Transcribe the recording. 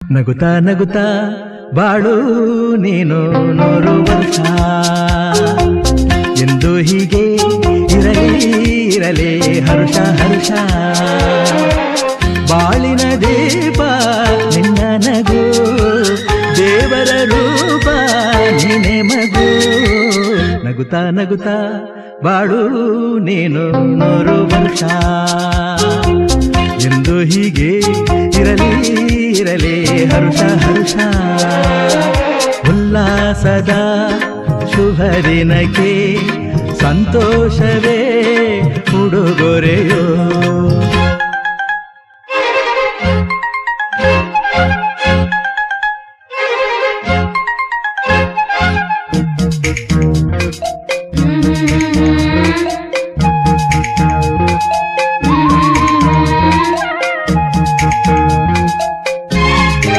ನಗುತ್ತಾ ನಗುತ್ತಾ ಬಾಳು ನೀನು 100 ವರ್ಷ ಎಂದು ಹೀಗೆ ಇರಲಿ ಇರಲಿ ಹರ್ಷ ಹರ್ಷ ಬಾಳಿನ ದೀಪ ನಿನ್ನ ನಗು ದೇವರ ರೂಪ ನೀನೆ ಮಗು ನಗುತ್ತಾ ನಗುತ್ತಾ ಬಾಳು ನೀನು 100 ವರ್ಷ ಎಂದು ಹೀಗೆ ಇರಲಿ ಇರಲಿ ಹರ್ಷ ಹರ್ಷ ಉಲ್ಲಾಸದ ಶುಭ ದಿನಕ್ಕೆ ಸಂತೋಷವೇ ಉಡುಗೊರೆಯೋ